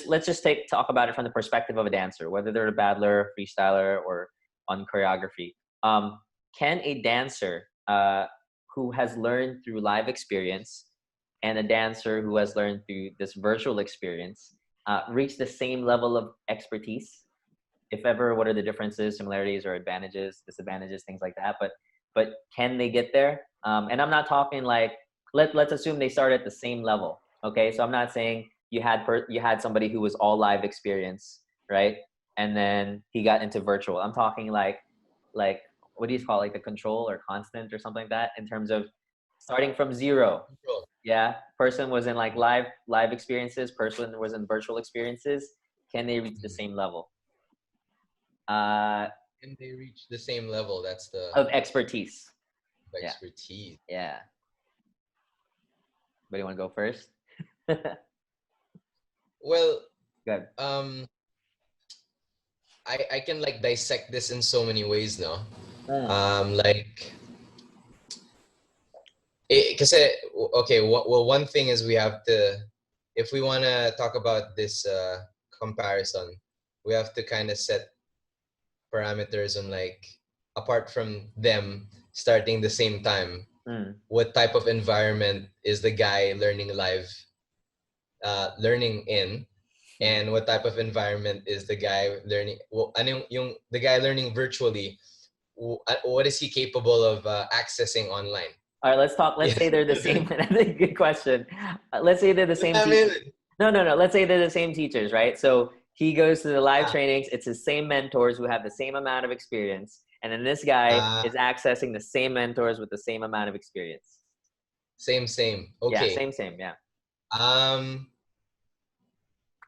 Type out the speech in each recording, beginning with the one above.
let's just talk about it from the perspective of a dancer, whether they're a battler, freestyler, or on choreography. Can a dancer who has learned through live experience and a dancer who has learned through this virtual experience reach the same level of expertise? If ever, what are the differences, similarities, or advantages, disadvantages, things like that? But can they get there? And I'm not talking like, let's assume they start at the same level. Okay, so I'm not saying you had somebody who was all live experience, right? And then he got into virtual. I'm talking like what do you call it, like the control or constant or something like that, in terms of starting from zero. Yeah, person was in like live experiences, person was in virtual experiences. Can they reach the same level? Can they reach the same level? That's the of expertise. Expertise. Yeah. But you want to go first? Well, good. I can like dissect this in so many ways now. Like, okay, well, one thing is we have to, if we want to talk about this comparison, we have to kind of set parameters on, like, apart from them starting the same time, what type of environment is the guy learning live learning in, and what type of environment is the guy learning, the guy learning virtually, what is he capable of accessing online? All right, let's say they're the same. Good question. Let's say they're the same teachers. No. Let's say they're the same teachers, right? So he goes to the live trainings. It's the same mentors who have the same amount of experience. And then this guy is accessing the same mentors with the same amount of experience. Same. Okay. Yeah, same. Yeah. I'm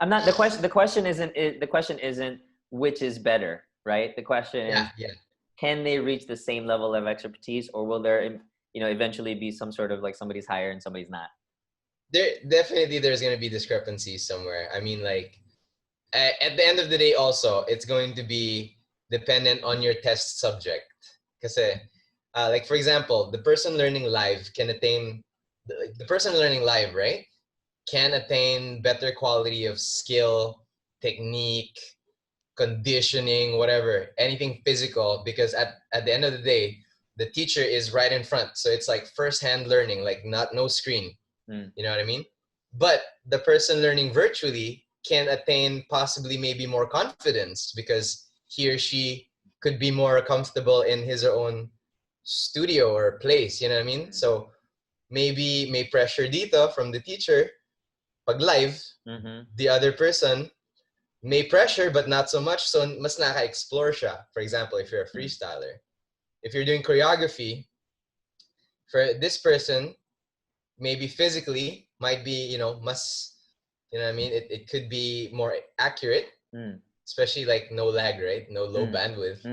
not, the question isn't which is better, right? The question is, can they reach the same level of expertise, or will there, eventually be some sort of like somebody's higher and somebody's not? There's going to be discrepancies somewhere. I mean, like, at the end of the day, also, it's going to be dependent on your test subject. Because, like, for example, the person learning live can attain, the person learning live, right, can attain better quality of skill, technique, conditioning, whatever, anything physical, because at the end of the day, the teacher is right in front. So it's like first-hand learning, like no screen. You know what I mean? But the person learning virtually can attain possibly maybe more confidence because he or she could be more comfortable in his or own studio or place. You know what I mean? So maybe may pressure dito from the teacher. Pag live, the other person may pressure but not so much. So mas naka-explore siya. For example, if you're a freestyler, if you're doing choreography, for this person, maybe physically might be, mas, you know what I mean? It could be more accurate, especially like no lag, right? No low bandwidth.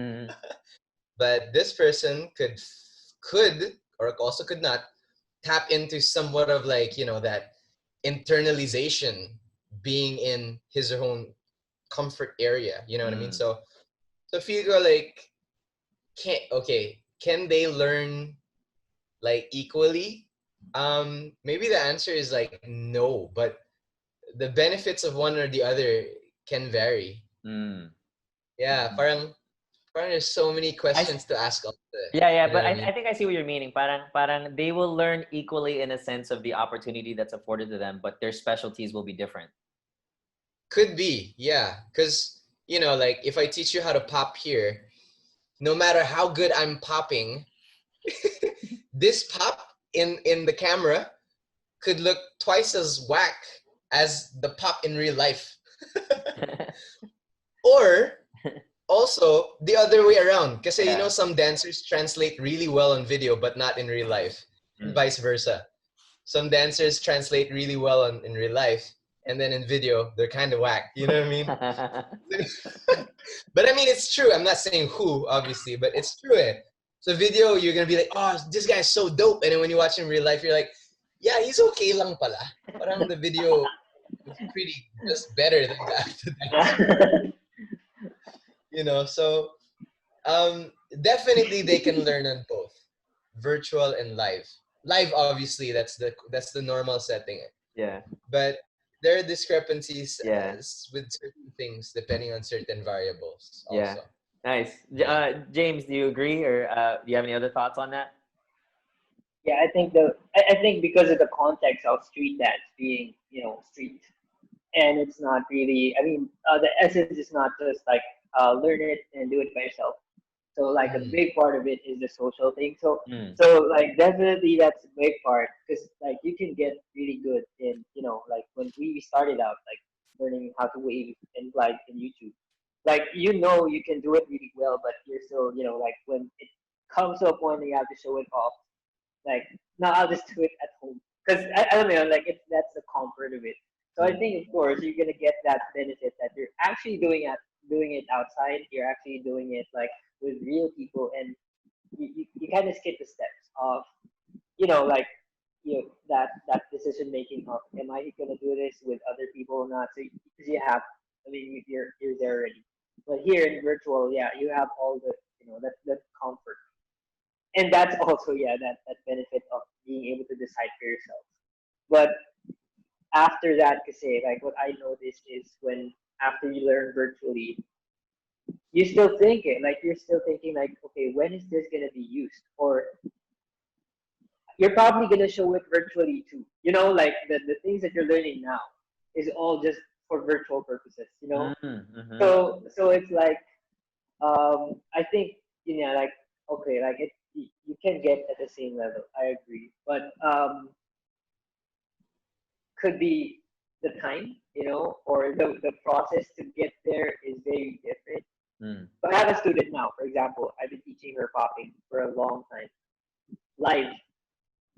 But this person could, or also could not, tap into somewhat of like, that internalization, being in his or own comfort area. You know what I mean? So if you go like, can they learn like equally? Maybe the answer is like no, but the benefits of one or the other can vary. Yeah, parang there's so many questions to ask. Yeah, but I think I see what you're meaning. Parang they will learn equally in a sense of the opportunity that's afforded to them, but their specialties will be different. Could be, yeah. Because, like if I teach you how to pop here, no matter how good I'm popping, this pop in the camera could look twice as whack as the pop in real life. Or also the other way around. Because, some dancers translate really well on video, but not in real life. And vice versa. Some dancers translate really well in real life, and then in video, they're kind of whack. You know what I mean? But I mean, it's true. I'm not saying who, obviously, but it's true. So video, you're going to be like, oh, this guy's so dope. And then when you watch him in real life, you're like, yeah, he's okay lang pala. Parang the video is pretty just better than that. So definitely they can learn on both virtual and live. Live, obviously, that's the normal setting. Yeah. But there are discrepancies Yeah. with certain things depending on certain variables Yeah. also. Nice. Yeah. James, do you agree, or do you have any other thoughts on that? Yeah, I think because of the context of street dance being, street, and it's not really. I mean, the essence is not just like learn it and do it by yourself. So like a Mm, big part of it is the social thing. So Mm. so like definitely that's a big part because like you can get really good in, like when we started out like learning how to wave and glide in YouTube. Like you can do it really well, but you're still, like when it comes to a point that you have to show it off, like, no, I'll just do it at home because I don't know, like that's the comfort of it. So I Mm. think, of course, you're gonna get that benefit that you're actually doing it outside. You're actually doing it like with real people, and you kind of skip the steps of, like that decision making of, am I gonna do this with other people or not? So because you have, I mean, you're there already. But here in virtual, yeah, you have all the, that comfort, and that's also, yeah, that benefit of being able to decide for yourself. But after that, kasi, like what I noticed is when after you learn virtually, you still think it, like you're still thinking like, okay, when is this gonna be used? Or you're probably gonna show it virtually too. Like the things that you're learning now is all just for virtual purposes. Mm. Mm-hmm. So it's like, I think, like, okay, like you can get at the same level. I agree, but could be the time, or the process to get there is very different. Mm. But I have a student now, for example. I've been teaching her popping for a long time, live.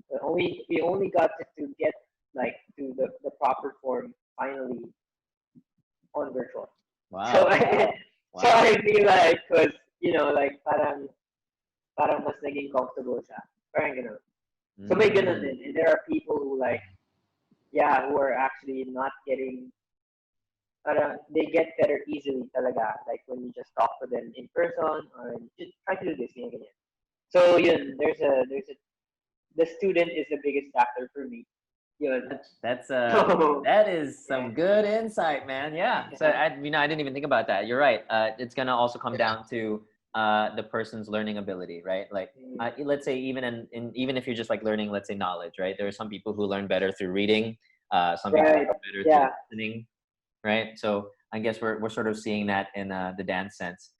But we only got to get like to the proper form finally on virtual. So Wow. I, so Wow. I feel like, cause like parang mas naging comfortable siya. Parang ganun. So may ganun Mm. din. And there are people who like, yeah, who are actually not getting, parang they get better easily talaga. Like when you just talk to them in person or just try to do this, ganyan, ganyan. So yun, the student is the biggest factor for me. Yun. That's So that is yeah, some good insight, man. Yeah. So yeah, I didn't even think about that. You're right. It's gonna also come yeah. down to the person's learning ability, right? Like, mm, let's say even if you're just like learning, let's say knowledge, right? There are some people who learn better through reading. Some people right, learn better through yeah, listening, right? So I guess we're sort of seeing that in the dance sense.